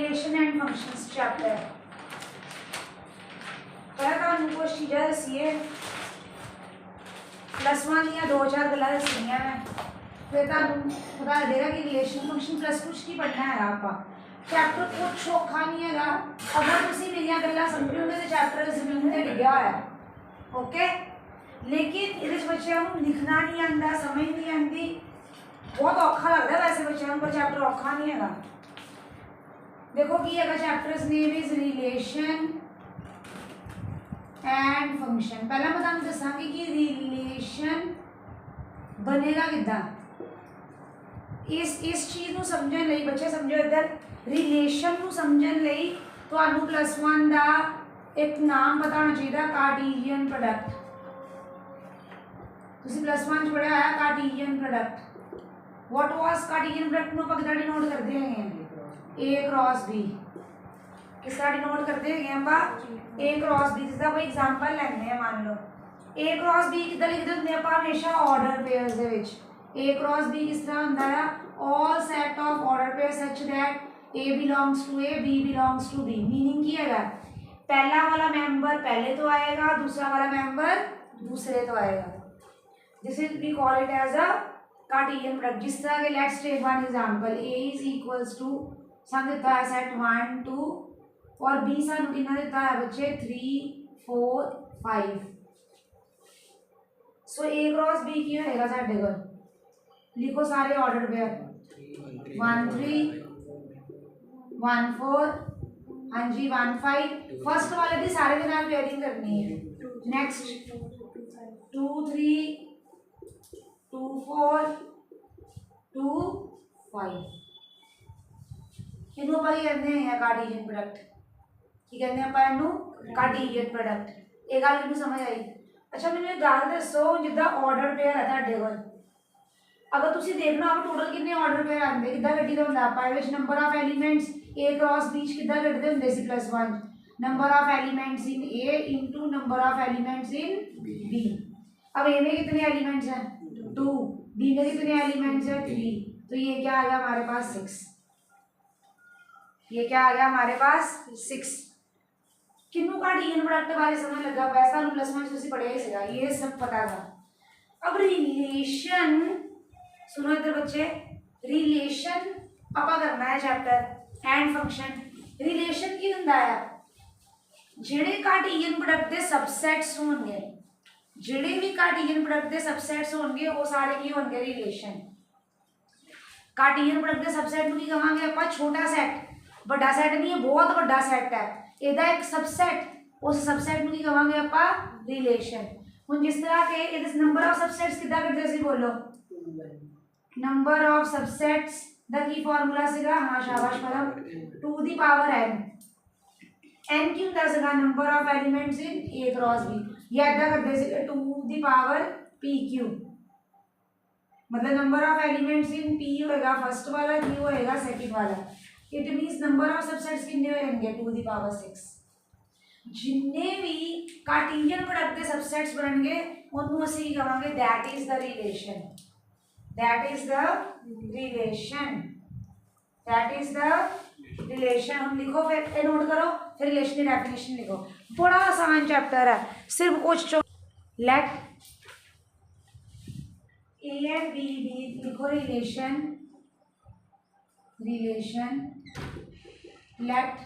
Relation and functions chapter पहला तुम कुछ चीज़ा दसिए +1 या 2-4 गल्लां दसियां फिर तुम पता लगेगा कि रिलेशन फंक्शन प्लस कुछ नहीं पढ़ना है आप चैप्टर कुछ औखा नहीं है अगर तुम मेरिया गल्लां समझोगे तो चैप्टर जमीन से डिग्या होया ओके लेकिन ये बच्चों को लिखना नहीं आता समझ नहीं आती बहुत औखा लगता है वैसे बच्चों को चैप्टर औखा नहीं है देखो कि अगर chapters name is relation and function पहला मैं तुहानू दसांगी कि रिलेशन बनेगा किद्दां इस चीज़ को समझने लई बच्चे समझो इधर रिलेशन को समझने लई तुहानू +1 का एक नाम पता होना चाहिए कार्टेशियन प्रोडक्ट तुसी +1 पढ़िया है Cartesian product what was Cartesian product ਨੂੰ ਆਪਾਂ ਕਿਦਾਂ ਡਿਨੋਟ ਕਰਦੇ ਹੈਗੇ a क्रॉस b किस तरह डिनोट करते हैं ਆਪਾਂ a क्रॉस b जिसका कोई एग्जांपल लेने हैं मान लो a क्रॉस b किदां लिखदे ਹੁੰਦੇ ਆਪਾਂ ਹਮੇਸ਼ਾ ਆਰਡਰ ਪੇਅਰਸ ਦੇ ਵਿੱਚ a क्रॉस b किस तरह ਹੁੰਦਾ ਹੈ all set of order pairs such that a belongs to a b belongs to b meaning ਕੀ ਹੈਗਾ पहला वाला मेंबर पहले तो आएगा दूसरा वाला मेंबर दूसरे तो आएगा this is we call it as a Cartesian product जिस तरह के let's take one example a is equals to सन दिता है सेट 1 2 और b सानू कितना दिता है बच्चे 3 4 5 सो a क्रॉस b की होएगा साडे कोल लिखो सारे ऑर्डर पेयर 1 3 1 4 हाँ जी 1 5 फर्स्ट वाले दी सारे के नाल पेयरिंग करनी है नेक्स्ट 2 3 2 4 2 5 इनू ਆਪਾਂ ਕਹਿੰਦੇ हैं कार्टेशियन प्रोडक्ट की कहते हैं ਆਪਾਂ ਇਹਨੂੰ कार्टेशियन प्रोडक्ट ਇਹ ਗੱਲ ਕਿਹਨੂੰ ਸਮਝ ਆਈ अच्छा ਮੈਨੂੰ ਇਹ ਗੱਲ ਦੱਸੋ ਜਿੱਦਾਂ ਆਰਡਰ ਪੇਅਰ ਹੈ ਤੁਹਾਡੇ ਕੋਲ अगर तुसी देखना आप टोटल कितने ऑर्डर पेयर आंदे किद्दां कड्डी दा हुंदा आपा इहदे which number of elements a cross b किद्दां कड्डदे हुंदे सी +1 number of elements in a into number of elements in b अब a में कितने एलिमेंट्स हैं 2 b में कितने एलिमेंट्स हैं 3 तो ये क्या आ गया हमारे पास 6 ये क्या आ गया हमारे पास 6 किन्नू कार्टेशियन प्रोडक्ट बारे समझ लगा वैसा +1 तुसी पढ़िया ही सीगा ये सब पता था अब रिलेशन सुनो इधर बच्चे रिलेशन आपा करना है चैप्टर एंड फंक्शन रिलेशन की हुंदा है जेड़े कार्टेशियन प्रोडक्ट दे सबसेट्स होंगे जेड़े भी कार्टेशियन प्रोडक्ट दे सबसेट्स होंगे वो सारे की होंगे रिलेशन कार्टेशियन प्रोडक्ट दे सबसेट नूं की कहांगे आपा छोटा सेट बड़ा सेट नहीं है बहुत बड़ा सेट है ਇਹਦਾ एक सबसेट उस सबसेट ਨੂੰ ਕੀ ਕਹਾਂਗੇ ਆਪਾਂ रिलेशन ਹੁਣ जिस तरह के इस नंबर ऑफ सबसेट्स कितना करते सी बोलो नंबर ऑफ सबसेट्स दा की फार्मूला सीगा हां शाबाश परम 2 दी पावर n n की ਹੁੰਦਾ ਸੀਗਾ number of elements in a cross b या ऐसा करते सी 2 दी पावर pq मतलब number of elements in p होएगा फर्स्ट वाला q होएगा सेकंड वाला it means number of subsets कितने होंगे 2 दी पावर 6 जिन्ने भी कार्टेशियन प्रोडक्ट के सबसेट्स बनणगे उन्होंने ਅਸੀਂ ਕਹਾਂਗੇ that is the relation that is the relation that is the relation हम लिखो फिर ये नोट करो फिर रिलेशन की डेफिनेशन लिखो बड़ा आसान चैप्टर है सिर्फ कुछ लेट ए एंड बी लिखो relation relation let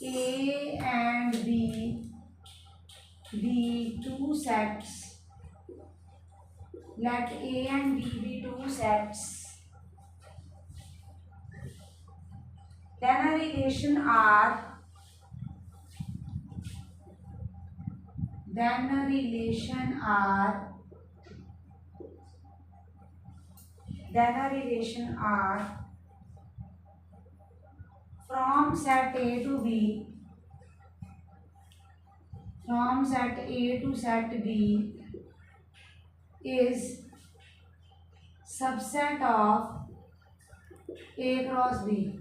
a and b be two sets let a and b be two sets then a relation r then a relation r then a relation r from set A to B from set A to set B is subset of A cross B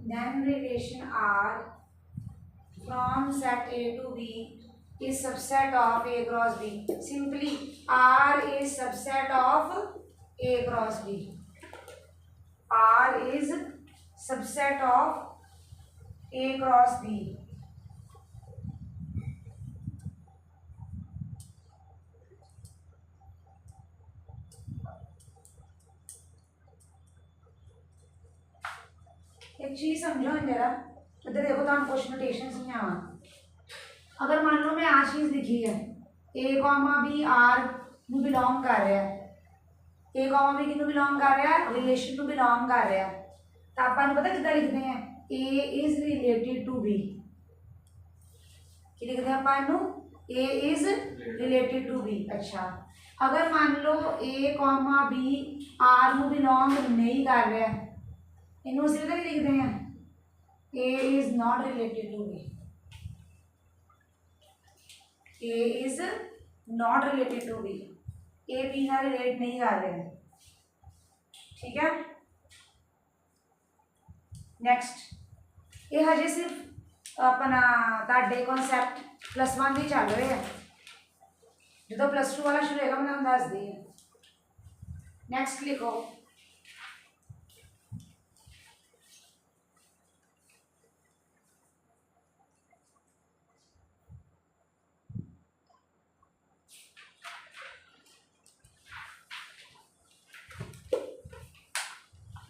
then relation R from set A to B is subset of A cross B simply R is subset of A cross B R is subset of A cross B. एक चीज समझो जरा, इधर देखो तो हम कुछ notation समझावा। अगर मान लो मैं आ चीज लिखी है ए कॉमा बी आर ਨੂੰ बिलोंग कर रहा है, ए कॉमा बी किਨੂੰ बिलोंग कर रहा है, रिलेशन ਨੂੰ बिलोंग कर रहा है, तो अपन पता कितना लिखते हैं, A is related to B. कि लिखते हैं अपन ए इज रिलेटेड टू बी। अच्छा, अगर मान लो ए कॉमा बी आर ਨੂੰ बिलोंग नहीं कर रहा है, इन्हों से पता क्या लिखते हैं, A is not related to B. A is not related to B, A B ना रिलेट नहीं कर रहे हैं। ठीक है, नेक्स्ट ये हजे सिर्फ अपना ताडे कॉन्सैप्ट +1 भी चल रहे हैं, जो +2 वाला शुरू होगा मैं दस दी है। नेक्स्ट लिखो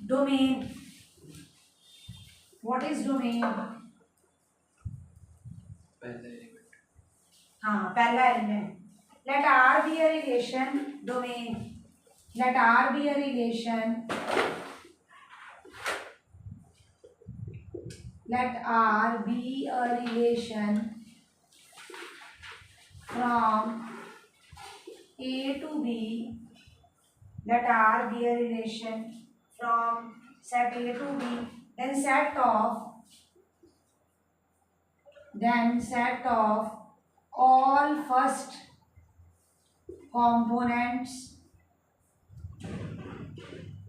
डोमेन। What is domain? हाँ, पहला element. Let R be a relation domain. Let R be a relation, let R be a relation from A to B. Let R be a relation from set A to B. Then set of all first components.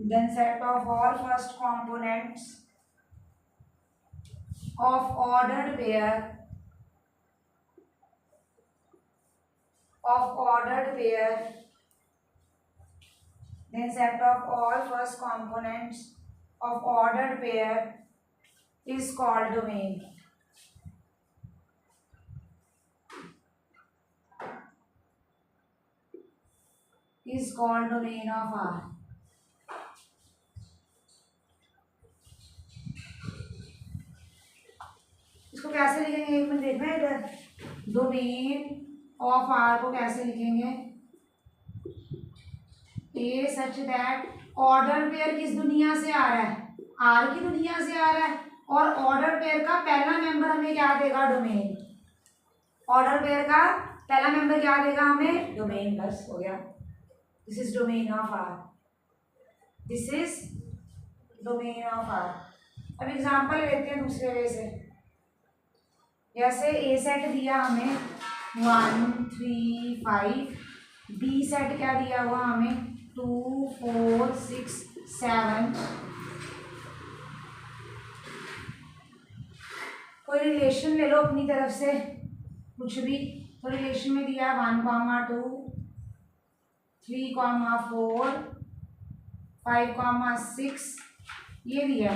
Then set of all first components of ordered pair then set of all first components of ordered pair is called domain. Is called domain of R. इसको कैसे लिखेंगे, एक minute देखना इधर। Domain of are को कैसे लिखेंगे, ए such that order pair किस दुनिया से आ रहा है, आर की दुनिया से आ रहा है, और ऑर्डर पेयर का पहला मेंबर हमें क्या देगा, डोमेन। ऑर्डर पेयर का पहला मेंबर क्या देगा हमें, डोमेन। बस हो गया, this is domain of R, this is domain of R. अब एग्जांपल लेते हैं दूसरे वे से। जैसे ए सेट दिया हमें 1 3 5, बी सेट क्या दिया हुआ हमें 2 4 6 7। कोई रिलेशन ले लो अपनी तरफ से कुछ भी, तो रिलेशन में दिया 1, 2 3, 4 5, 6 ये दिया।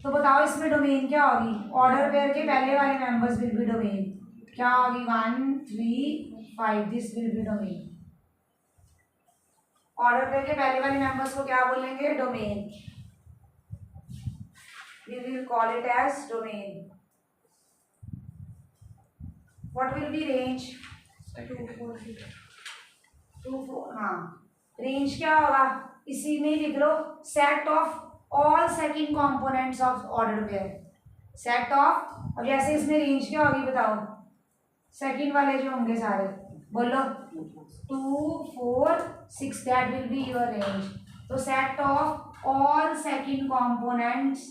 तो बताओ इसमें डोमेन क्या होगी, ऑर्डर पेयर के पहले वाले मेंबर्स विल बी डोमेन। क्या होगी, 1 3 5, this will be domain. Order pair के पहले वाले मेंबर्स को क्या बोलेंगे, domain. We will call it as domain. What will be range, 2 4। हाँ, रेंज क्या होगा, इसी में लिख लो, set of all second components of order pair. Set of, अब जैसे इसमें रेंज क्या होगी बताओ, सेकंड वाले जो होंगे सारे बोलो 2 4 6, that will be your range. तो set of all second components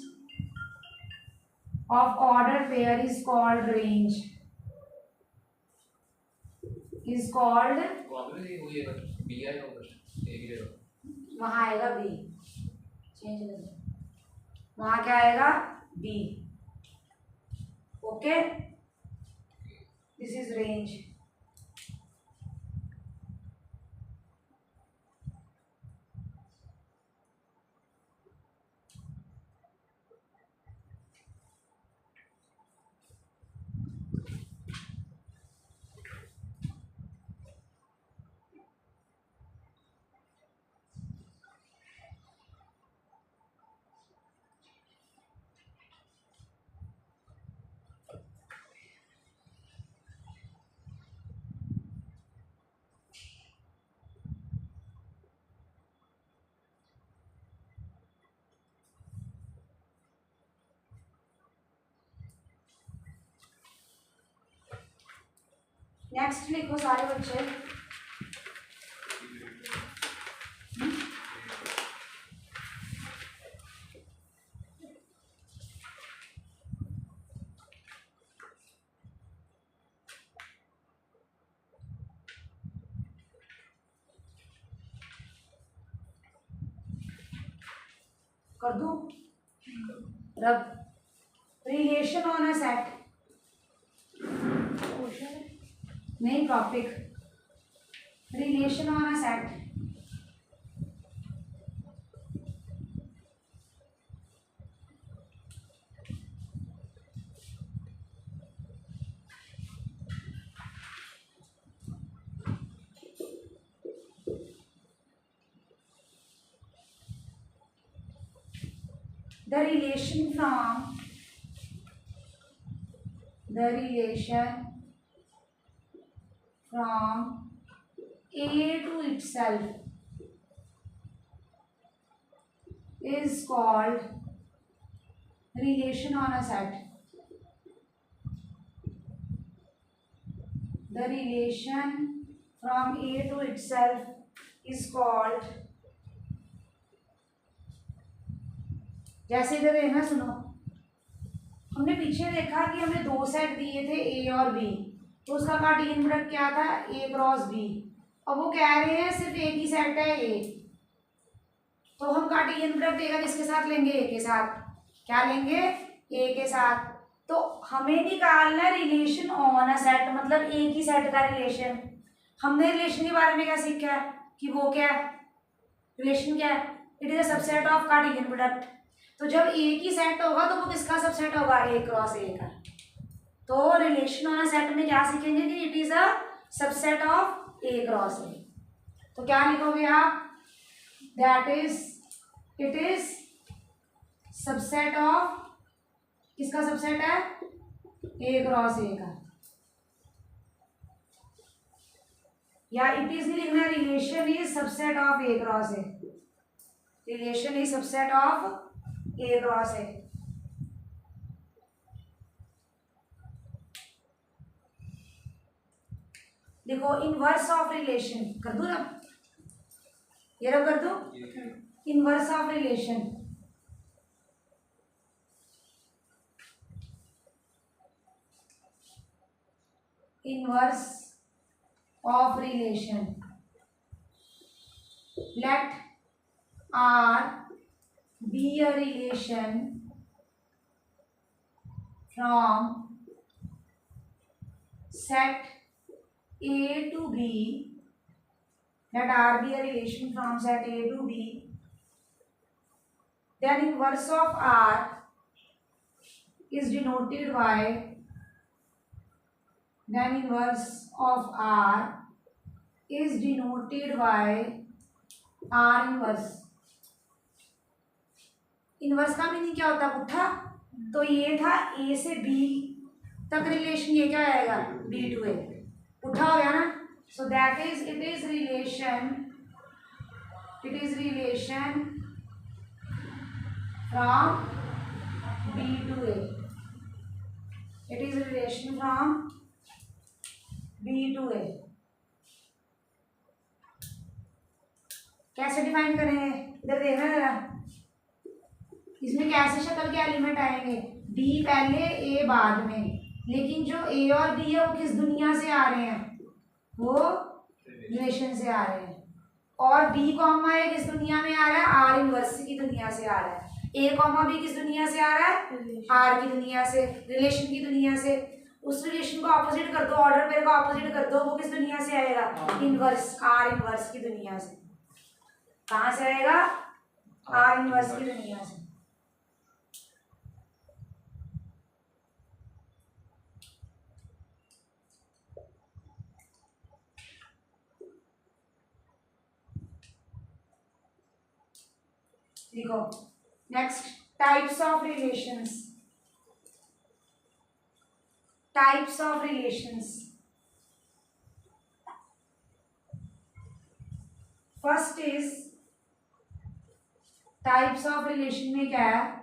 of order pair is called range, is called. वहां आएगा बी, चेंज कर दो, वहां क्या आएगा, B. Okay, this is range. Next लिखो सारे बच्चे। कर दूं? रब रिलेशन ऑन अ सेट, नहीं topic, relation on a set. The relation from A to itself is called relation on a set. The relation from A to itself is called, जैसे इधर देखना सुनो, हमने पीछे देखा कि हमें दो सेट दिए थे ए और बी, तो उसका कार्टेशियन प्रोडक्ट क्या था, ए क्रॉस बी। अब वो कह रहे हैं सिर्फ एक ही सेट है ए, तो हम कार्टेशियन प्रोडक्ट ए का किसके साथ लेंगे, ए के साथ। क्या लेंगे, ए के साथ। तो हमें निकालना है रिलेशन ऑन अ सेट, मतलब एक ही सेट का रिलेशन। हमने रिलेशन के बारे में क्या सीखा है कि वो क्या है, रिलेशन क्या है, it is a subset of Cartesian product. तो जब एक ही सेट होगा तो वो किसका सबसेट होगा, ए क्रॉस ए का। तो रिलेशन ऑन अ सेट में क्या सीखेंगे कि it is a subset of A cross ए। तो क्या लिखोगे आप, that is, it is subset of, किसका सबसेट है, ए क्रॉस ए का। या इट इज नहीं लिखना, relation is subset of A cross A, relation is subset of A cross ए। देखो इनवर्स ऑफ रिलेशन कर दूं ना, ये रब कर दूं, inverse of relation. Inverse of relation, let R be a relation from set A to B, let R be a relation from set A to B, then inverse of R is denoted by, then inverse of R is denoted by R inverse। Inverse का meaning क्या होता है, पुट्ठा। तो ये था ए से B तक रिलेशन, ये क्या आएगा, बी टू ए, पुट्ठा हो गया ना। So that is, it is relation from B to A, it is relation from B to A. कैसे डिफाइन करेंगे, इधर देखना जरा, इसमें कैसे शक्ल के एलिमेंट आएंगे, डी पहले ए बाद में, लेकिन जो ए और बी है वो किस दुनिया से आ रहे हैं, वो रिलेशन से आ रहे हैं। और बी कॉमा ए किस दुनिया में आ रहा है, आर इनवर्स की दुनिया से आ रहा है। ए कॉमा बी किस दुनिया से आ रहा है, आर की दुनिया से, रिलेशन की दुनिया से। उस रिलेशन को ऑपोजिट कर दो, ऑर्डर पेयर को ऑपोजिट कर दो, वो किस दुनिया से आएगा, इनवर्स, आर इनवर्स की दुनिया से। कहाँ से आएगा, आर इनवर्स की दुनिया से। देखो next, types of relations, types of relations. First is, types of relation में क्या है,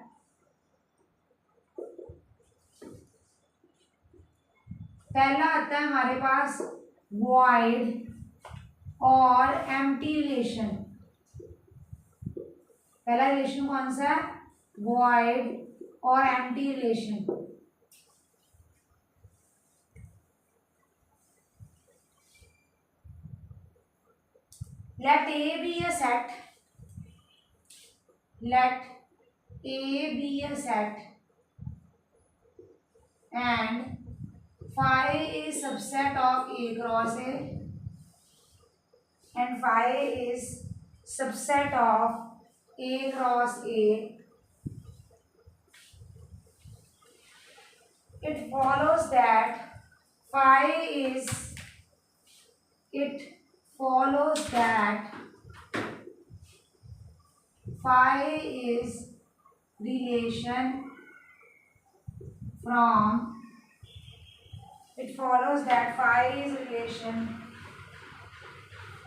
पहला आता है हमारे पास वॉइड और एम्प्टी रिलेशन। पहला रिलेशन कौन सा है? वॉइड और empty relation. let A be a set, let A be a set and phi is subset of A cross A and phi is subset of A cross A. It follows that phi is relation from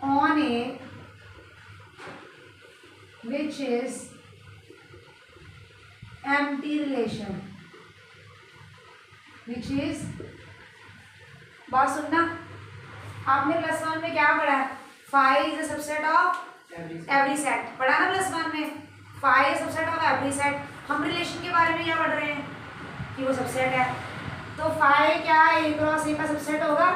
on A which is empty relation, which is, बात सुनना, आपने plus one में क्या पढ़ा है? Phi is a subset of every set पढ़ा ना plus one में? Phi is subset of every set. हम रिलेशन के बारे में क्या पढ़ रहे हैं कि वो सबसेट है, तो फाई क्या ए क्रॉस ए का सबसेट होगा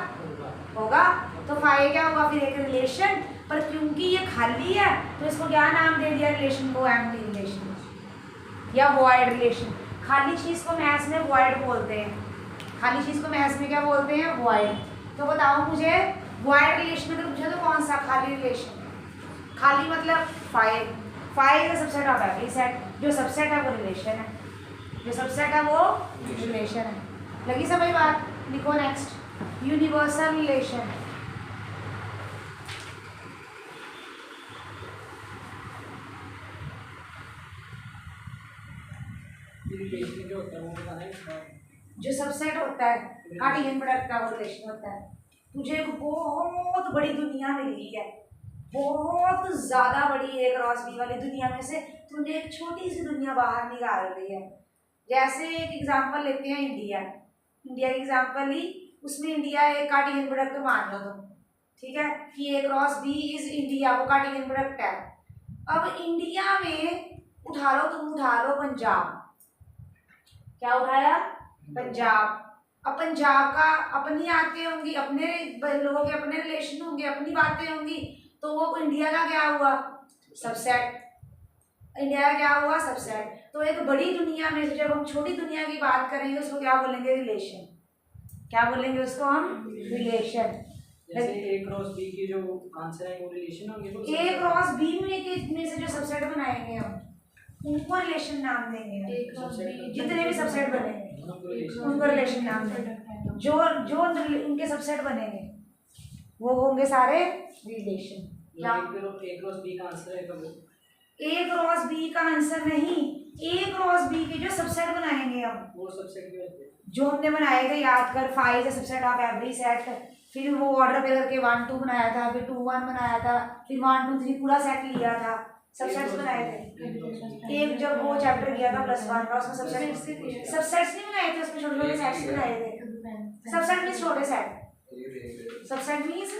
तो फाई क्या होगा फिर? एक रिलेशन। पर क्योंकि ये खाली है तो इसको क्या नाम दे दिया रिलेशन को? एम्प्टी रिलेशन या वॉइड रिलेशन। खाली चीज को मैथ्स में वॉइड बोलते हैं, खाली चीज को मैथ्स में क्या बोलते हैं? वॉइड। तो बताओ मुझे वॉइड रिलेशन अगर पूछे तो कौन सा? खाली रिलेशन। खाली मतलब five, five is subset of every set. जो सबसेट है वो रिलेशन है, जो सबसेट है वो रिलेशन है। लगी समझ बात? लिखो नेक्स्ट, यूनिवर्सल रिलेशन। जो सबसेट होता है कार्टेशियन प्रोडक्ट का वो रिलेशन होता है। तुझे एक बहुत बड़ी दुनिया मिली है, बहुत ज़्यादा बड़ी ए क्रॉस बी वाली दुनिया में से तुझे एक छोटी सी दुनिया बाहर निकाल रही है। जैसे एक एग्जांपल लेते हैं इंडिया, इंडिया की एग्जांपल ली, उसमें इंडिया एक कार्टेशियन प्रोडक्ट मान लो तुम, ठीक है, कि ए क्रॉस बी इज इंडिया, वो कार्टेशियन प्रोडक्ट है। अब इंडिया में उठा लो पंजाब। क्या उठाया? पंजाब। अब पंजाब का अपनी आते होंगी, अपने लोगों के अपने रिलेशन होंगे, अपनी बातें होंगी, तो वो इंडिया का क्या हुआ? सबसेट। इंडिया का क्या हुआ? सबसेट। तो एक बड़ी दुनिया में से जब हम छोटी दुनिया की बात करेंगे उसको क्या बोलेंगे? रिलेशन। क्या बोलेंगे उसको हम? रिलेशन। जैसे ए क्रॉस बी की जो आंसर है वो रिलेशन होंगे। ए क्रॉस बी में से जो सबसेट बनाएंगे हम उनको रिलेशन नाम देंगे। जितने भी सबसेट बनेंगे उनको रिलेशन नाम देंगे। जो उनके सबसेट बनेंगे वो होंगे सारे रिलेशन। क्या ए क्रॉस बी का आंसर है? कब ए क्रॉस बी का आंसर नहीं, ए क्रॉस बी के जो सबसेट बनाएंगे हम, वो सबसेट क्या होते हैं? जो हमने बनाए थे, याद कर, five is subset of every set. फिर वो ऑर्डर पे करके 1 2 बनाया था, फिर 2 1 बनाया था, फिर 1 2 3 पूरा सेट लिया था, सबसेट्स बनाए थे। एक जब वो चैप्टर किया था +1 का, उसमें सबसेट्स नहीं बनाए थे, उसमें छोटे छोटे सेट्स बनाए थे। सबसेट मींस छोटे सेट, सबसेट मींस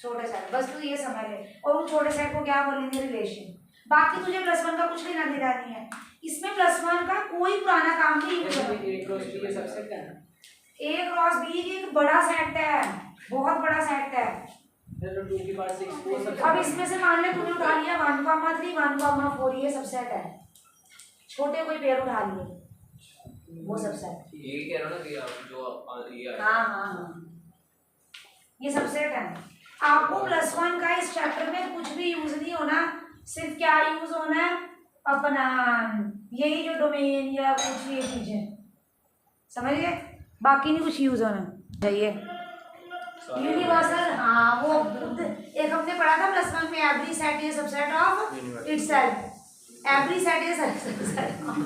छोटे सेट, बस तू ये समझ ले। और उन छोटे सेट को क्या बोलेंगे? रिलेशन। बाकी तुझे +1 का कुछ लेना देना नहीं है, इसमें +1 का कोई पुराना काम नहीं है। ए क्रॉस बी का सबसेट है ना? ए क्रॉस बी एक बड़ा सेट है, बहुत बड़ा सेट है। तो 2 की पावर 6 वो सबसेट। अब इसमें से मान ले तूने उठा लिया 1,3 1,4, ये सबसेट है। छोटे कोई पेयर उठा लिए वो सबसेट। ये कह रहा ना कि आप जो ये हाँ ये सबसेट है। आपको +1 का इस चैप्टर में कुछ भी यूज नहीं होना, सिर्फ क्या यूज होना है? अपना यही जो डोमेन या कुछ ये चीजें, समझ गए? बाकी नहीं कुछ यूज होना चाहिए। यूनिवर्सल, हाँ वो एक हमने पढ़ा था +1 में, every set is subset of itself. Every set is subset of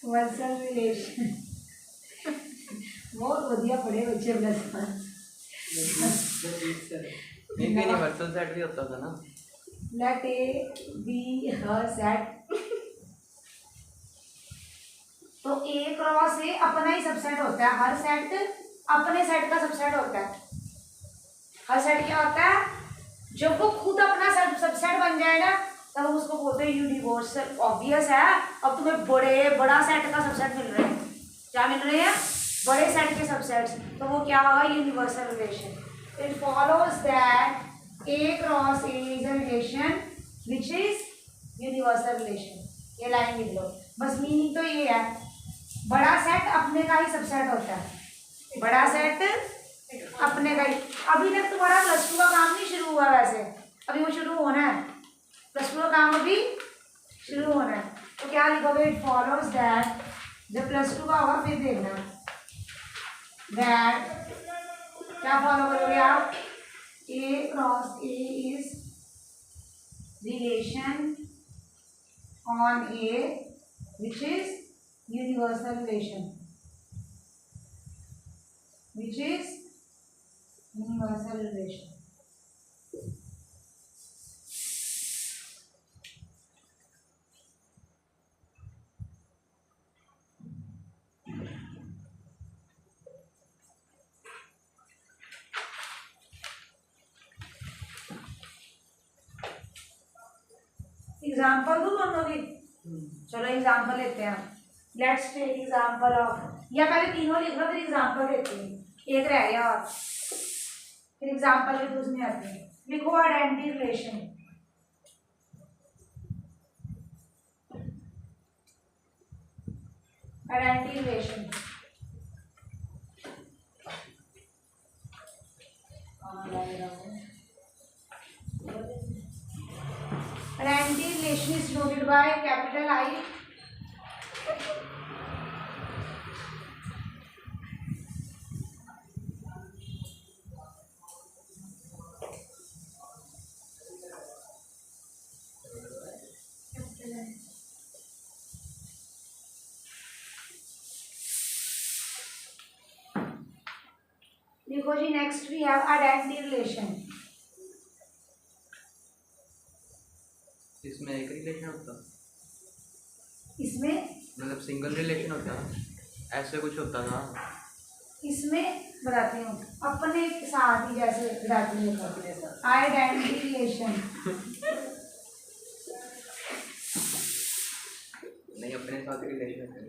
universal relation. बहुत बढ़िया पढ़े बच्चे +1। यूनिवर्सल सेट भी होता था ना। Let A be a set तो ए क्रॉस ए अपना ही सबसेट होता है, हर सेट अपने सेट का सबसेट होता है। हर सेट क्या होता है, जब वो खुद अपना सबसेट बन जाएगा तब हम उसको बोलते हैं यूनिवर्सल। ऑब्वियस है, अब तुम्हें बड़ा सेट का सबसेट मिल रहे हैं, क्या मिल रहे हैं, बड़े सेट के सबसेट्स, तो वो क्या होगा, universal relation. It follows that A cross A is a relation which is universal relation. ये लाइन लिख लो, बस मीनिंग तो ये है, बड़ा सेट अपने का ही सबसेट होता है, बड़ा सेट अपने का ही। अभी तक तुम्हारा प्लस 2 का काम नहीं शुरू हुआ, वैसे अभी वो शुरू होना है, प्लस 2 का काम अभी शुरू होना है। तो क्या लिखोगे, इट फॉलोज दैट, जब प्लस 2 का होगा फिर देखना, दैट क्या फॉलो करोगे आप, A cross A is relation on A which is universal relation, which is universal relation. Example दूं दोनों की, चलो एग्जाम्पल लेते हैं। लेट्स टेक एग्जाम्पल ऑफ, या पहले तीनों लिख लो फिर एग्जाम्पल लेते हैं, एक रह गया और फिर एग्जाम्पल के दूसरे आते हैं। लिखो identity relation, identity relation Identity relation is denoted by capital I. देखो जी, next we have identity relation. इसमें एक रिलेशन होता, इसमें मतलब सिंगल रिलेशन होता, ऐसे कुछ होता था। इसमें बताती हूँ, अपने साथ ही जैसे बताती हूँ, आइडेंटिटी रिलेशन नहीं, अपने साथ रिलेशन है।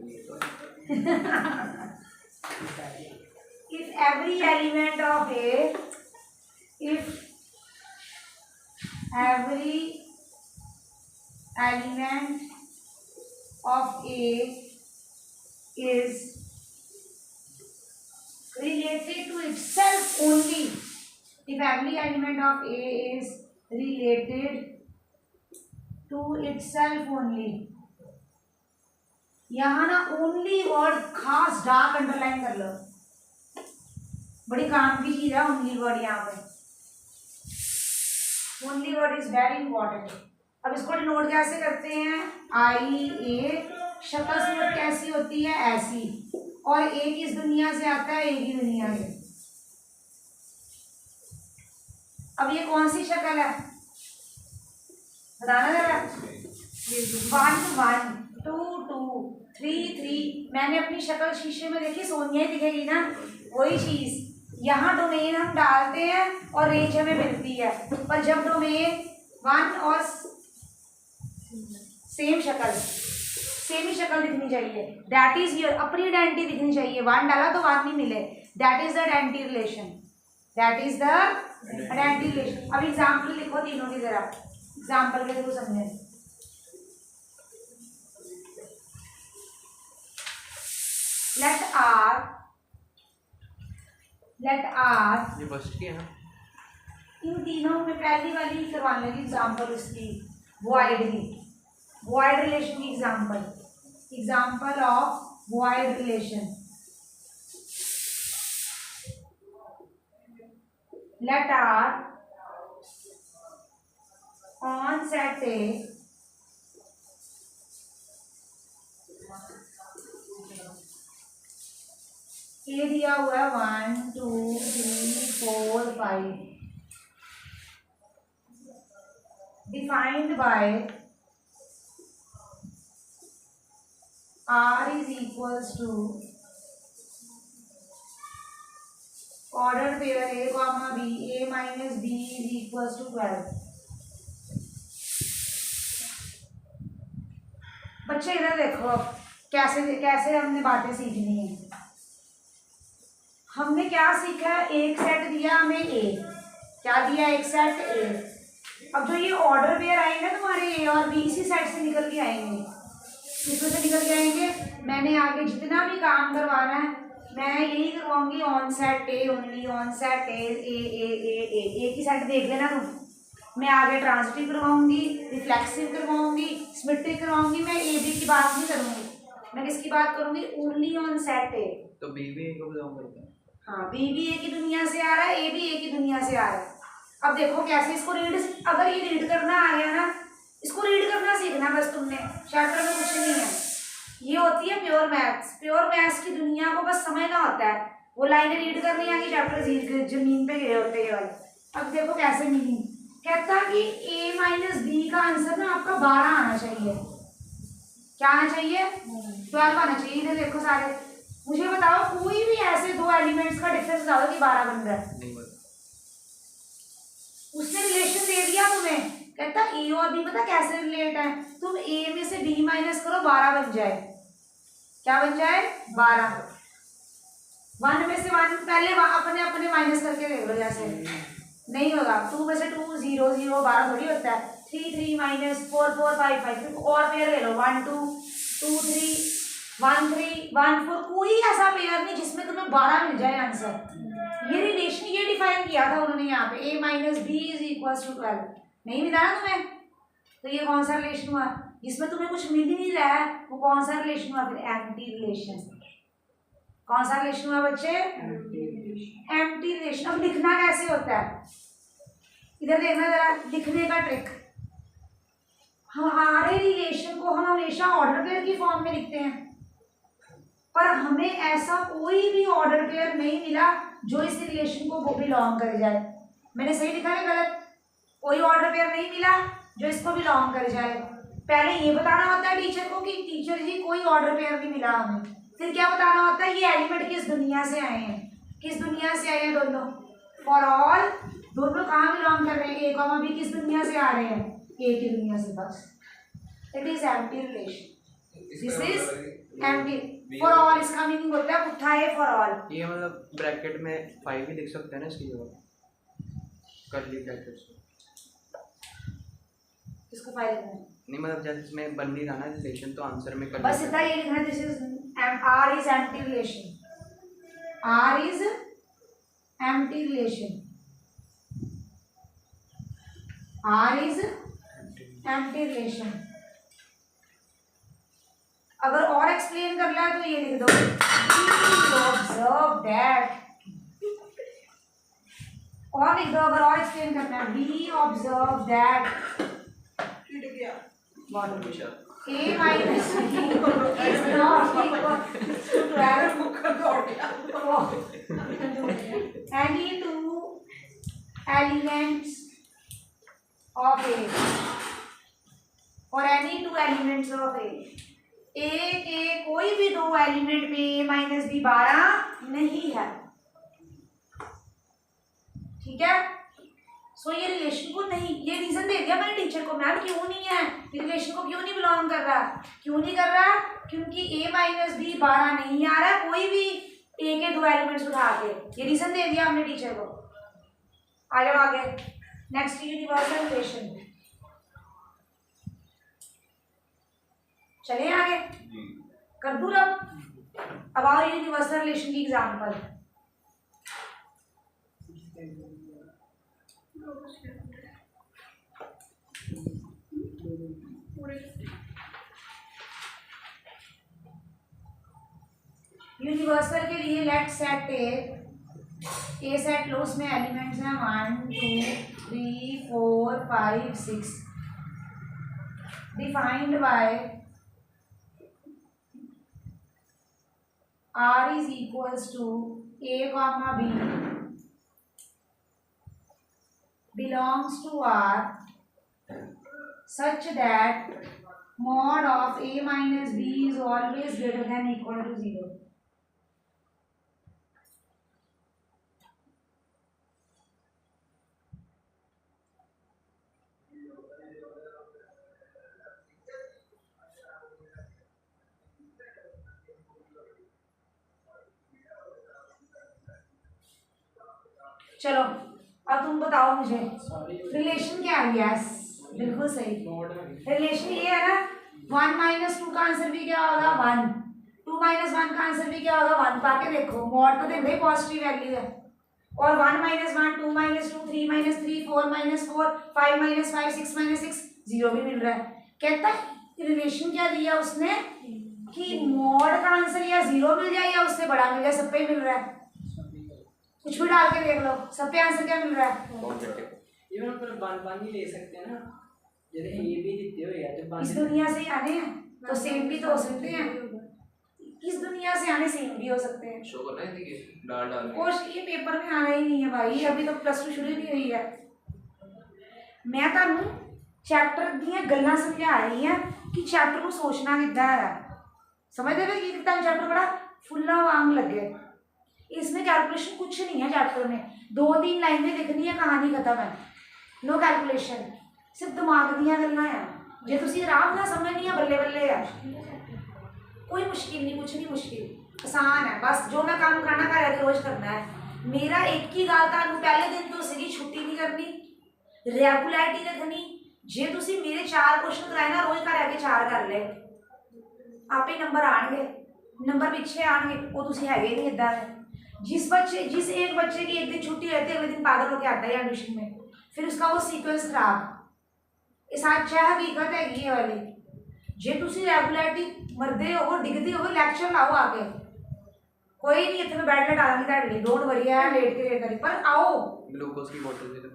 if every element of A, if every element of A is related to itself only, if every element of A is related to itself only, यहाँ ना ओनली वर्ड खास डार्क अंडरलाइन कर लो, बड़ी काम की चीज है ओनली वर्ड। यहाँ पे only word is very important. अब इसको डिनोट कैसे करते हैं, आई ए, शक्ल सूरत कैसी होती है, ऐसी, और ए किस दुनिया से आता है, ए की दुनिया से। अब ये कौन सी शक्ल है बताना जरा, 1 1 2 2 3 3। मैंने अपनी शक्ल शीशे में देखी, सोनिया ही दिखेगी ना, वही चीज। यहाँ डोमेन हम डालते हैं और रेंज हमें मिलती है, पर जब डोमेन 1 और सेम ही शक्ल दिखनी चाहिए, दैट इज योर अपनी आइडेंटिटी दिखनी चाहिए। 1 डाला तो 1 नहीं मिले, that is the identity relation, that is the identity relation. अब एग्जाम्पल लिखो तीनों की, जरा एग्जाम्पल के थ्रू समझे। लेट आर ये फर्स्ट की है ना, इन तीनों में पहली वाली करवाने की एग्जाम्पल उसकी वॉइड रिलेशन की example of void relation. Let R on set A ये दिया हुआ है 1 2 3 4 5, defined by R is equals to ordered pair A comma B, A minus B is equals to 12. बच्चे इधर देखो अब कैसे कैसे हमने बातें सीखनी है। हमने क्या सीखा, एक सेट दिया हमें ए, क्या दिया, एक सेट ए। अब जो ये ऑर्डर पेयर आएंगे तुम्हारे ए और बी इसी सेट से निकल के आएंगे, इसमें से निकल के आएंगे। मैंने आगे जितना भी काम करवाना है मैं यही करवाऊंगी, on set A only, on set A की सेट देख लेना तुम। मैं आगे ट्रांजिटिव करवाऊंगी, रिफ्लेक्सिव करवाऊंगी, सिमेट्रिक करवाऊंगी। मैं ए बी की बात नहीं करूंगी, मैं किसकी बात करूंगी, ओनली ऑन सेट ए। तो बी भी ए को बिलोंग करता है। हाँ, बी भी ए की दुनिया से आ रहा है, ए भी ए की दुनिया से आ रहा है। अब देखो कैसे इसको रीड, अगर ये रीड करना आ गया ना, इसको रीड करना सीखना बस तुमने, चैप्टर में कुछ नहीं है। ये होती है प्योर मैथ्स। प्योर मैथ्स की दुनिया को बस समझना होता है, वो लाइनें रीड करनी आगे चैप्टर जमीन पे गिरे होते हैं। अब देखो कैसे मीनिंग कहता है कि a माइनस बी का आंसर ना आपका 12 आना चाहिए। क्या आना चाहिए, 12 आना चाहिए। इधर देखो सारे, मुझे बताओ कोई भी ऐसे दो एलिमेंट्स का डिफरेंस बताओ कि 12 बन रहा है। नहीं बता। उसने रिलेशन दे दिया तुम्हें, कहता ए और बी पता कैसे रिलेट है, तुम ए में से बी माइनस करो 12 बन जाए। क्या बन जाए, 12। 1 में से 1 पहले अपने अपने माइनस करके देख लो, जैसे नहीं होगा। 2 में से 2 0 0 12 थोड़ी होता है। 3 3 माइनस 4 4 5 5 और पेयर ले लो, 1 2 2 3 1 3 1 4। कोई ऐसा पेयर नहीं जिसमें तुम्हें 12 मिल जाए आंसर। ये रिलेशन ये डिफाइन किया था उन्होंने यहाँ पे, a minus B is equal to 12। नहीं मिला ना तुम्हें, तो ये कौन सा रिलेशन हुआ जिसमें तुम्हें कुछ मिल ही नहीं रहा है, वो कौन सा रिलेशन हुआ, फिर एम्प्टी रिलेशन। कौन सा रिलेशन हुआ बच्चे, एम्प्टी रिलेशन। अब लिखना कैसे होता है, इधर देखना जरा, लिखने का ट्रिक। हमारे रिलेशन को हम हमेशा ऑर्डर पेयर की फॉर्म में लिखते हैं, पर हमें ऐसा कोई भी ऑर्डर पेयर नहीं मिला जो इस रिलेशन को बिलोंग कर जाए। मैंने सही लिखा है गलत, कोई ऑर्डर पेयर नहीं मिला जो इसको बिलोंग कर जाए। पहले ये बताना होता है टीचर को कि टीचर जी कोई ऑर्डर पेयर नहीं मिला हमें। फिर क्या बताना होता है, ये एलिमेंट किस दुनिया से आए हैं, किस दुनिया से आए हैं दोनों, फॉर ऑल। दोनों कहाँ बिलोंग कर रहे हैं, ए कॉमा बी किस दुनिया से आ रहे हैं, ए की दुनिया से। बस it is empty relation, this is empty for all. इसका मीनिंग होता है पुट्ठा है फॉर ऑल। ये मतलब ब्रैकेट में 5 भी लिख सकते हैं ना इसकी जगह, कर्ली ब्रैकेट्स। किसको फाइल लिखना है, नहीं मतलब जैसे इसमें बन नहीं रहा ना रिलेशन, तो आंसर में कर बस इतना ये लिखना है, this is R is empty relation, R is empty relation, R is empty relation। अगर और एक्सप्लेन करना है तो ये लिख दो, ऑब्जर्व दैट। और लिख दो अगर और एक्सप्लेन करना है, B observe that A minus B is not equal to 12 any two elements of A or any two elements of A। A के कोई भी दो एलिमेंट में A माइनस बी 12 नहीं है, ठीक है। सो ये रिलेशन को नहीं, ये रीजन दे दिया मैंने टीचर को, मैम क्यों नहीं है, ये रिलेशन को क्यों नहीं बिलोंग कर रहा, क्यों नहीं कर रहा, क्योंकि a माइनस बी 12 नहीं आ रहा कोई भी a के दो एलिमेंट्स उठा के। ये रीजन दे दिया हमने टीचर को। आ जाओ आगे, नेक्स्ट यूनिवर्सल रिलेशन। चलिए आगे कर दूँ अब आओ यूनिवर्सल रिलेशन की एग्जाम्पल। यूनिवर्सल के लिए लेट सेट ए सेट लो, उसमें एलिमेंट्स हैं 1 2 3 4 5 6 defined by R is equals to A comma B belongs to R such that mod of a minus b is always greater than equal to 0. चलो अब तुम बताओ मुझे relation क्या है। यस बिल्कुल सही। रिलेशन ये है ना 1 माइनस 2 का आंसर भी क्या होगा 1, 2 माइनस 1 का आंसर भी क्या होगा 1। पाके देखो मॉड तो देखो पॉजिटिव वैल्यू है और 1 minus 1 2 minus 2 3 minus 3 4 minus 4 5 minus 5 6 minus 6 0 भी मिल रहा है। कहता है रिलेशन क्या दिया उसने कि मॉड का आंसर या 0 मिल जाए या उससे बड़ा मिल जाए, सब पे मिल रहा है। कुछ भी डाल के देख लो सब पे आंसर क्या मिल रहा है। ये हम पर वन ही ले सकते हैं ना, जैसे ए भी दिखते हो या तो इस दुनिया से ही आने हैं तो सेम भी तो हो सकते हैं, इस दुनिया से आने सेम भी हो सकते हैं। शो करना है कि डाल डाल कोश ये पेपर में आना ही नहीं है भाई, अभी तो प्लस 2 शुरू ही नहीं हुई है। मैं ਤੁਹਾਨੂੰ चैप्टर ਦੀਆਂ ਗੱਲਾਂ ਸਮਝਾ ਰਹੀ ਹਾਂ कि चैप्टर ਨੂੰ सोचना कितना है। समझते हो कि कितना चैप्टर बड़ा फुल्ला वांग लगे, इसमें कैलकुलेशन कुछ नहीं है। चैप्टर में 2-3 लाइनें लिखनी है, कहानी खत्म है, नो कैलकुलेशन, सिर्फ दिमाग ਦੀਆਂ ਗੱਲਾਂ है। जे तुसी आराम ना समझनी है बल्ले बल्ले है, कोई मुश्किल नहीं, कुछ नहीं मुश्किल, आसान है। बस जो मैं काम कराना घर आके रोज करना है। मेरा एक ही गल तुहानू पहले दिन तो सीगी छुट्टी नहीं करनी, रेगुलरिटी रखनी। जे तुसी मेरे 4 क्वेश्चन कराए ना रोज घर आके 4 कर ले, आपे नंबर आएंगे, नंबर पीछे आएंगे, वो तुसी हैगे नहीं इदा है। जिस एक बच्चे की एक दिन छुट्टी रहती है अगले दिन पागल होकर आता है एडमिशन में, फिर उसका वो सीक्वेंस खराब। ये सच है, हकीकत है ये वाली। जे तुसी रेगुलरिटी मरदे हो डिगदे हो लैक्चर लाओ आके, कोई नहीं इतने बैठ ले डालूंगी ਤੁਹਾਡੇ ਲਈ, डोंट वरी है लेट के लेट करी, पर आओ ग्लूकोज की बोतल दे दो।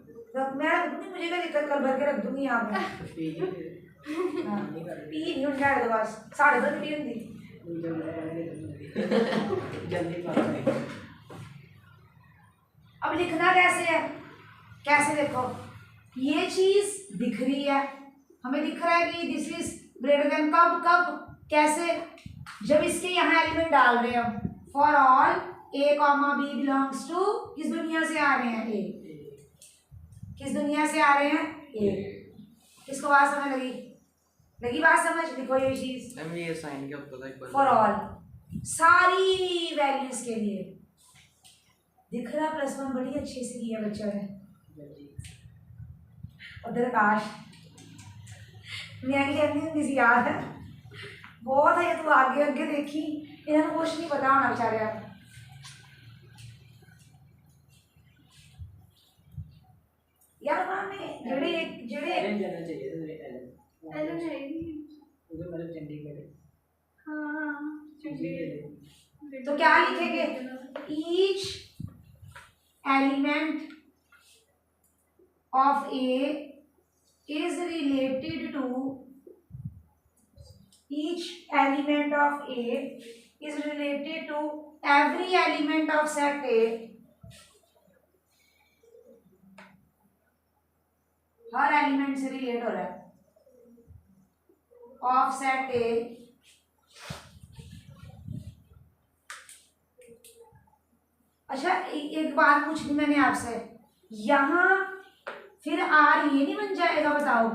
मैं रख दूंगी, मुझे क्या दिक्कत, कल भर के रख दूंगी यहाँ पे। पी नहीं उठ जाए बस, साढ़े तो पी होंगी जल्दी बात। अब लिखना कैसे है, कैसे देखो ये चीज दिख रही है, हमें दिख रहा है कि दिस इज ग्रेटर देन कब कब कैसे, जब इसके यहाँ एलिमेंट डाल रहे हैं हम। For all A comma B belongs to, किस दुनिया से आ रहे हैं ए, किस दुनिया से आ रहे हैं ए। किसको बात समझ लगी, लगी बात समझ, लिखो ये चीज। मैम ये साइन क्या होता था एक बार? फॉर ऑल सारी वैल्यूज के लिए दिख रहा। +1 बड़ी अच्छे से किया बच्चों ने। उधर काश मैं कहती हूँ किसी याद है बहुत है, तू आगे आगे देखी, इन्हें कुछ नहीं पता होना बेचारे। यार उन्होंने जेड़े एलन जाना चाहिए था, एलन है उधर मतलब चंडीगढ़। हाँ चंडीगढ़। तो क्या लिखेंगे, each element of A is related to, each element of A is related to every element of set A, her element से रिलेट हो रहा है ऑफ सेट A। अच्छा एक बात पूछनी मैंने आपसे, यहाँ फिर आर ये नहीं बन जाएगा, बताओ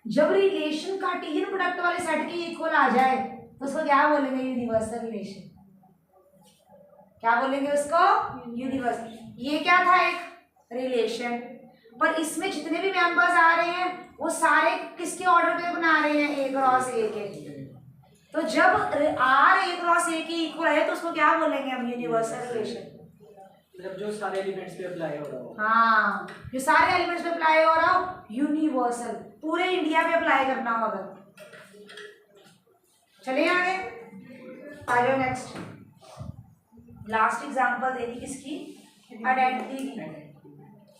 जब रिलेशन का टी एन प्रोडक्ट वाले सेट के इक्वल आ जाए तो उसको क्या बोलेंगे, यूनिवर्सल रिलेशन। क्या बोलेंगे उसको, यूनिवर्सल। ये क्या था, एक रिलेशन, पर इसमें जितने भी मेंबर्स आ रहे हैं वो सारे किसके ऑर्डर पे बना रहे हैं, ए क्रॉस ए के। तो जब आर ए क्रॉस ए के इक्वल है तो उसको क्या बोलेंगे हम, यूनिवर्सल रिलेशन। मतलब जो सारे एलिमेंट्स पे अप्लाई हो रहा हो। हाँ जो सारे एलिमेंट्स पे अप्लाई हो रहा हो, यूनिवर्सल, पूरे इंडिया पे अप्लाई करना हो। अगर चलिए आगे आ जाओ, नेक्स्ट लास्ट एग्जांपल देनी किसकी, आइडेंटिटी की।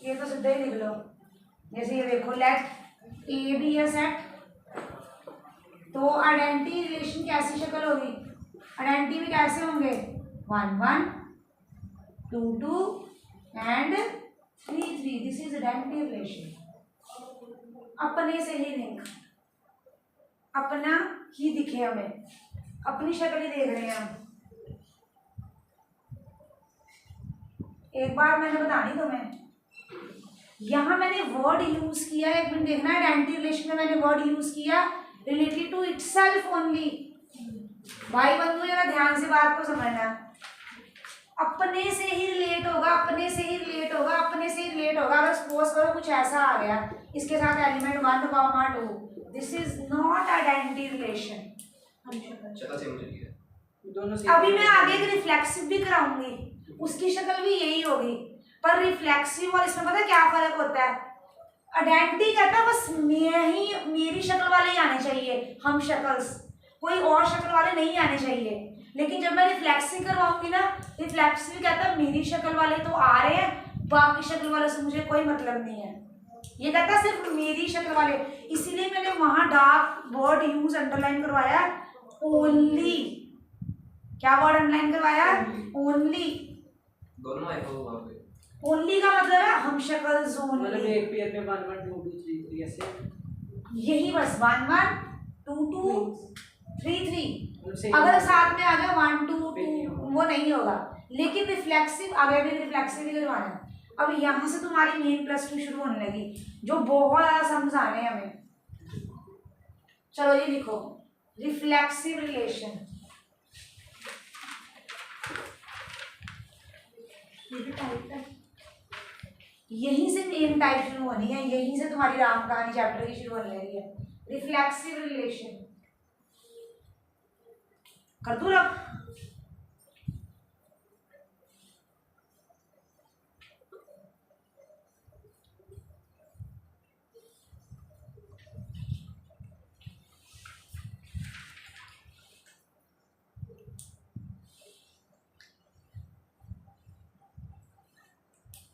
ये तो सीधे ही लिख लो, जैसे ये देखो let A be a set, तो आइडेंटिटी रिलेशन कैसी शक्ल होगी, आइडेंटिटी में कैसे होंगे 1 1 2 2 and 3 3। This is identity relation, अपने से ही लिंक, अपना ही दिखे, हमें अपनी शक्ल ही देख रहे हैं हम। एक बार मैंने बतानी तुम्हें, यहाँ मैंने वर्ड यूज किया, एक मिनट देखना, आइडेंटिटी रिलेशन में मैंने वर्ड यूज किया रिलेटेड टू इटसेल्फ ओनली। भाई बंधु जरा ध्यान से बात को समझना, अपने से ही रिलेट होगा, अपने से ही रिलेट होगा, अपने से ही रिलेट होगा। अगर सपोज करो कुछ ऐसा आ गया इसके साथ element 1, comma 2, this is not identity relation. शक्ल सेम होनी चाहिए दोनों से। अभी मैं आगे एक रिफ्लेक्सिव भी कराऊंगी, उसकी शक्ल भी यही होगी, पर रिफ्लेक्सिव और इसमें पता है क्या फर्क होता है? आइडेंटिटी कहता है बस मेरी शक्ल वाले ही आने चाहिए, हम शक्ल्स, कोई और शक्ल वाले नहीं आने चाहिए। लेकिन जब मैं रिफ्लेक्सिव करवाऊंगी ना, रिफ्लेक्सिव कहता है मेरी शक्ल वाले तो आ रहे हैं, बाकी शक्ल वाले से मुझे कोई मतलब नहीं है। ये कहता है सिर्फ मेरी शक्ल वाले, इसीलिए मैंने वहां डार्क वर्ड यूज अंडरलाइन करवाया, ओनली। क्या वर्ड अंडरलाइन करवाया? ओनली। दोनों आए हो वहां पे। ओनली का मतलब है हम शक्ल जोन, मतलब एक पेयर में 1 1 2 2 3 3 ऐसे। यही बस 1 1 2 2 3 3। उनसे अगर साथ में आ गया 1 2 2 वो नहीं होगा। लेकिन रिफ्लेक्सिव आगे भी रिफ्लेक्सिव ही करवाना है। अब यहाँ से तुम्हारी मेन +2 शुरू होने लगी, जो बहुत ज़्यादा समझाने हैं हमें। चलो ये लिखो, रिफ्लेक्सिव रिलेशन। यहीं से मेन टाइप शुरू होनी है, यहीं से तुम्हारी राम कहानी चैप्टर की शुरू होने लगी है। रिफ्लेक्सिव रिलेशन कर दूं रख।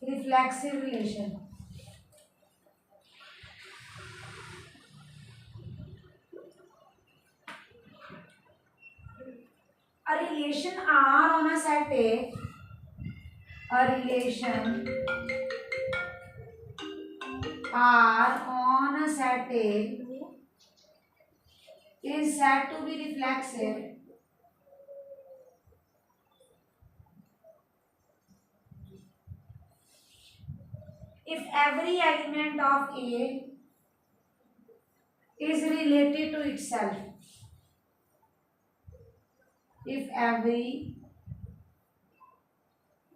Reflexive relation, a relation R on a set A, a relation R on a set A is said to be reflexive if every element of A is related to itself. If every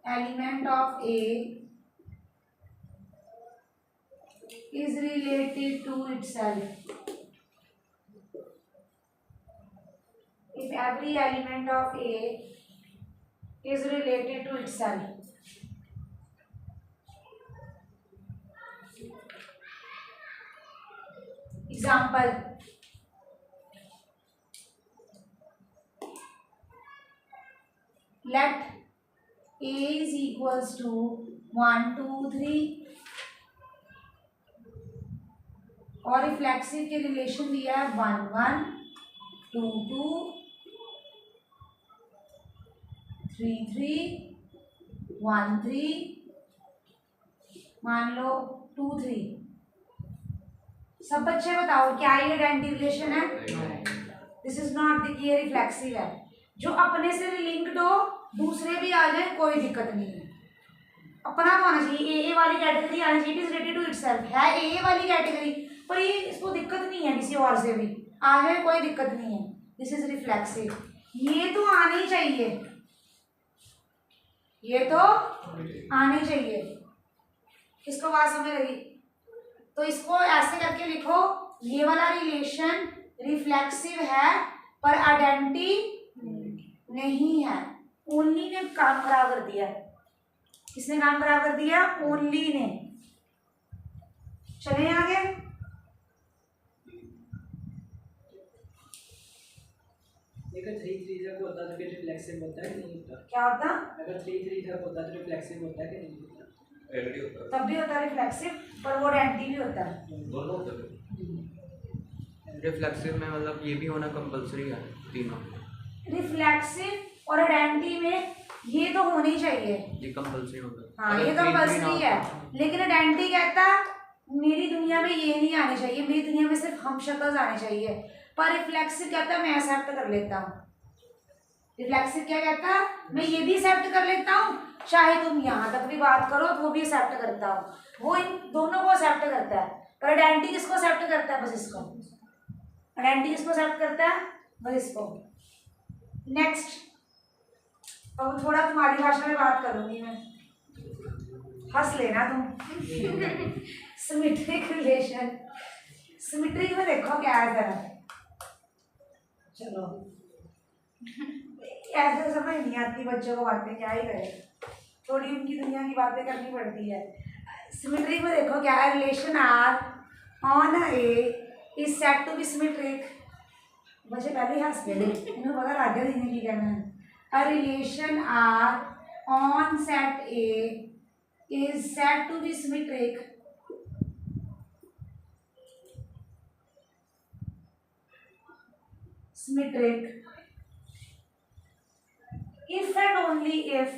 element of A is related to itself. If every element of A is related to itself. Example. Let A is equals to 1 2 3 और reflexive के relation दिया है 1 1 2 2 3 3 1 3, मान लो 2 3। सब बच्चे बताओ क्या ये आइडेंटिटी रिलेशन है? दिस इज नॉट, ये रिफ्लेक्सिव है। जो अपने से लिंक्ड हो, दूसरे भी आ जाए, कोई दिक्कत नहीं है। अपना होना चाहिए, ए वाली कैटेगरी आनी चाहिए, it is related to itself. है ए वाली कैटेगरी, पर ये इसको दिक्कत नहीं है, किसी और से भी आ जाए कोई दिक्कत नहीं है। This is reflexive. ये तो आने ही चाहिए, ये तो आने चाहिए। किसको बात समझ लगी? तो इसको ऐसे करके लिखो, ये वाला रिलेशन रिफ्लेक्सिव है पर आइडेंटिटी नहीं है। ओनली ने काम खराब कर दिया। किसने काम खराब कर दिया? ओनली ने। चले आगे। अगर 3 3 तक होता तो फिर रिफ्लेक्सिव होता है कि नहीं होता? क्या होता? अगर 3 3 तक होता तो रिफ्लेक्सिव होता है कि नहीं होता? आइडेंटिटी होता है। तब भी होता है रिफ्लेक्सिव, पर वो आइडेंटिटी भी होता है। दोनों होते हैं। रिफ्लेक्सिव में मतलब ये भी होना कंपलसरी है तीनों। रिफ्लेक्सिव और आइडेंटिटी में ये तो होनी चाहिए। ये कंपलसरी होगा। हाँ, ये कंपलसरी है। लेकिन आइडेंटिटी कहता मेरी दुनिया में ये नहीं आने चाहिए, मेरी दुनिया में सिर्फ हम शक्ल आने चाहिए। पर रिफ्लेक्सिव कहता है मैं एक्सेप्ट कर लेता हूँ। रिफ्लेक्सिव क्या कहता है, मैं ये भी एक्सेप्ट कर लेता हूँ, चाहे तुम यहाँ तक भी बात करो तो वो भी एक्सेप्ट करता हूँ, वो इन दोनों को एक्सेप्ट करता है। पर आइडेंटिटी किसको एक्सेप्ट करता है, बस इसको। आइडेंटिटी किसको एक्सेप्ट करता है, बस इसको। नेक्स्ट, अब थोड़ा तुम्हारी भाषा में बात करूंगी मैं, हंस लेना तुम। सिमेट्रिक रिलेशन, सिमेट्रिक में देखो क्या है जरा, चलो ऐसे समझ नहीं आती बच्चों को बातें, क्या ही करें, थोड़ी उनकी दुनिया की बातें करनी पड़ती है। सिमेट्रिक में देखो क्या है, relation R on A is said to be symmetric. बच्चे पहले ही हंस गए, इन्हें पता आगे देने की कहना है। A relation R on set A is said to be symmetric if and only if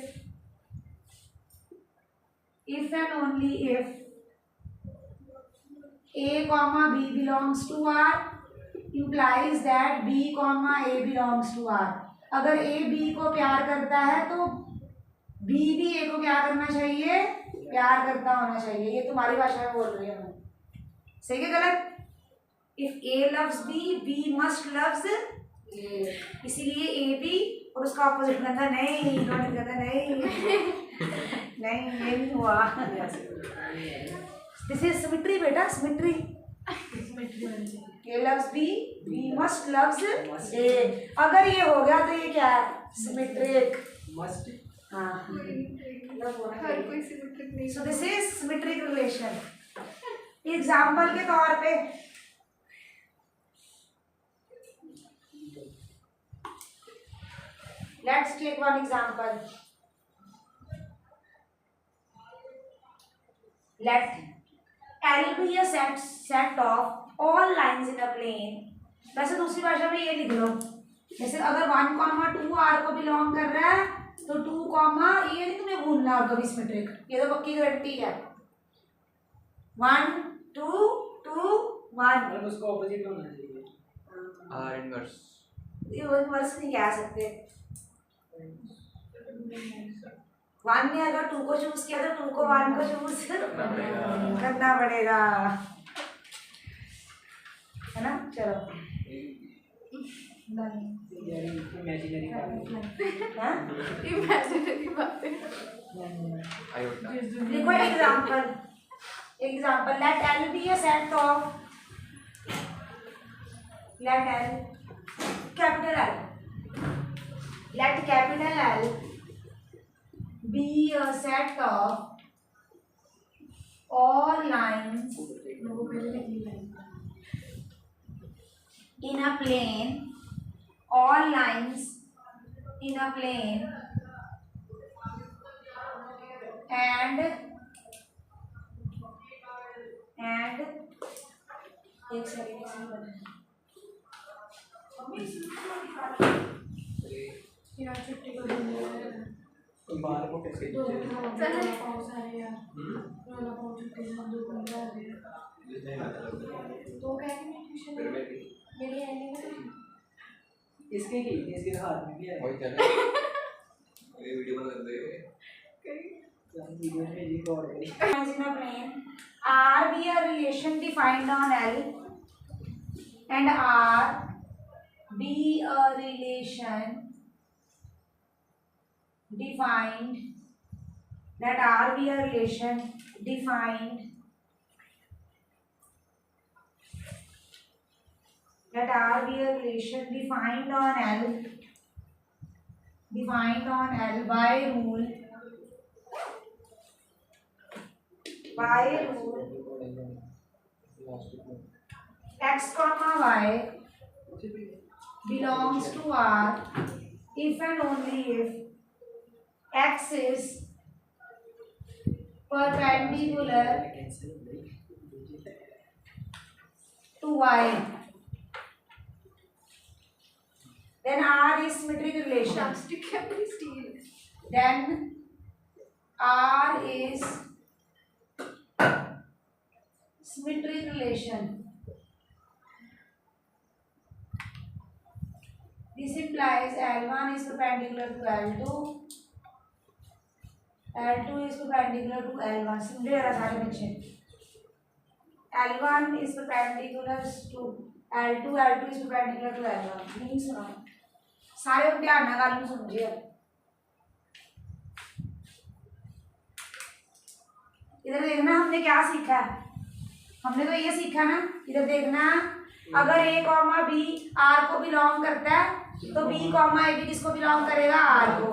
A comma B belongs to R implies that B comma A belongs to R। अगर A B को प्यार करता है तो B भी A को क्या करना चाहिए, प्यार करता होना चाहिए। ये तुम्हारी भाषा में बोल रही हूँ मैं, सही है गलत? If A loves B, B must loves A, इसीलिए A B और उसका ऑपोजिट कहता नहीं, नॉट कहता नहीं, नहीं ये नहीं हुआ। दिस इज सिमेट्री बेटा, symmetry. A loves B, B must loves A। अगर ये हो गया तो ये क्या है, सिमेट्रिक। मस्ट, हाँ, हर कोई सिमेट्रिक नहीं। So this is symmetric relation. Example के तौर पे let's take one example. Let L be a set of all lines in a plane। वैसे दूसरी भाषा में ये लिख लो, जैसे अगर 1, 2 R को बिलोंग कर रहा है तो 2, ये नहीं तुम्हें भूलना और कभी सिमेट्रिक, ये तो पक्की गारंटी है। 1, 2, 2, 1। मतलब उसको ऑपोजिट होना चाहिए। Are inverse. ये इनवर्स नहीं कह सकते। 1 ने अगर 2 को चूज किया तो 2 को 1 को चूज करना पड़ेगा, है ना? चलो इमेजिनरी हाँ? इमेजिनरी बातें। आयोटा। देखो example let L be a set of, let L capital L, let capital L be a set of all lines in a plane, all lines in a plane and एक second यार छुट्टी को बोल रहा है। बाहर को कैसे दो रोला पाव सारे यार, रोला पाव छुट्टी से हम 2 घंटे आ गए। तो क्या है ट्यूशन फिर मैं भी मेरी एंडिंग में इसके की इसके हाथ में भी है। वही चल रहा ये वीडियो बंद कर दे। वीडियो में रिकॉर्ड है। lines in a plane R be a relation defined on L and R be a relation defined, let R be a relation defined, let R be a relation defined on L by rule x comma y belongs to R if and only if x is perpendicular to y, then R is symmetric relation, plastic है पूरी steel. then R is symmetric relation This implies L1 is perpendicular to L2. L2 is perpendicular to L1. समझे जरा सारे बच्चे? L1 is perpendicular to L2. L2 is perpendicular to L1. नहीं सुना? सारे ध्यान ना गालू समझे? इधर देखना हमने क्या सीखा है। हमने तो ये सीखा ना, इधर देखना, अगर A कॉमा B R को बिलोंग करता है तो B कॉमा A भी किसको बिलोंग करेगा? R को।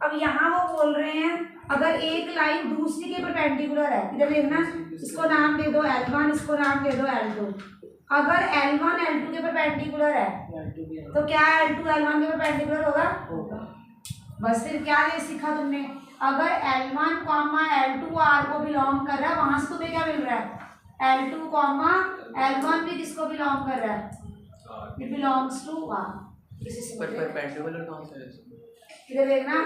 अब यहाँ वो बोल रहे हैं अगर एक लाइन दूसरी के परपेंडिकुलर है, इधर देखना, इसको नाम दे दो L1, इसको नाम दे दो L2। अगर L1 L2 के परपेंडिकुलर है तो क्या L2 L1 के परपेंडिकुलर होगा? बस फिर क्या ये सीखा तुमने? अगर L1 कॉमा L2 R को बिलोंग कर रहा है, वहां से तुम्हें क्या मिल रहा है? L2 कॉमा L1 भी किसको बिलोंग कर रहा है? It belongs to R। पर परपेंडिकुलर कौन सा है? इधर देखना,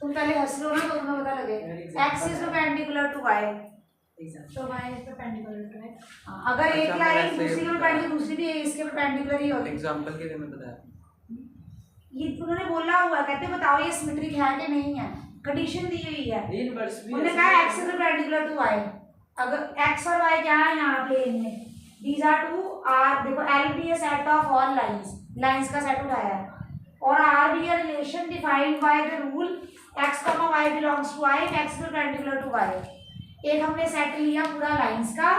तुम पहले हंस लो ना तो तुम्हें पता लगे। X is perpendicular to Y। तो y is perpendicular to x. अगर एक लाइन दूसरी के परपेंडिकुलर, दूसरी भी इसके परपेंडिकुलर ही होगी। एग्जांपल के लिए मैं बताया, ये उन्होंने बोला हुआ है, कहते बताओ ये सिमेट्रिक है कि नहीं है, कंडीशन दी हुई है। इनवर्स भी उन्होंने कहा x is perpendicular to y। अगर x और y क्या है यहाँ पे इनमें, these are two R, देखो L be a set of all lines, lines का सेट उठाया है, और R be a relation defined by the rule x, y belongs to y, x is perpendicular to y। एक हमने set लिया पूरा lines का,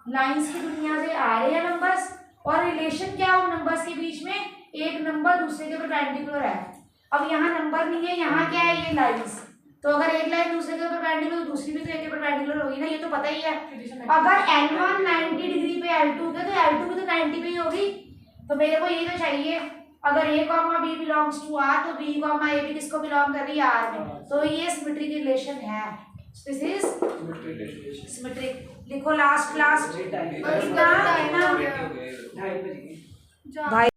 लाइंस की दुनिया से आ रहे हैं नंबर्स, और रिलेशन क्या है उन नंबर्स के बीच में? एक नंबर दूसरे के परपेंडिकुलर है। अब यहाँ नंबर नहीं है, यहाँ क्या है? ये लाइंस। तो अगर एक लाइन दूसरे के परपेंडिकुलर, दूसरी भी तो एक के परपेंडिकुलर होगी ना, ये तो पता ही है। अगर L1 90 डिग्री पे L2 के, तो L2 भी तो 90 पे ही होगी। तो मेरे को ये तो चाहिए, अगर A comma B belongs to R तो B कॉमा A भी किसको बिलोंग कर रही है? R में। तो ये सिमेट्रिक रिलेशन है। This is symmetric. लिखो लास्ट क्लास। टाइम कितना? 2:30 बजे। जा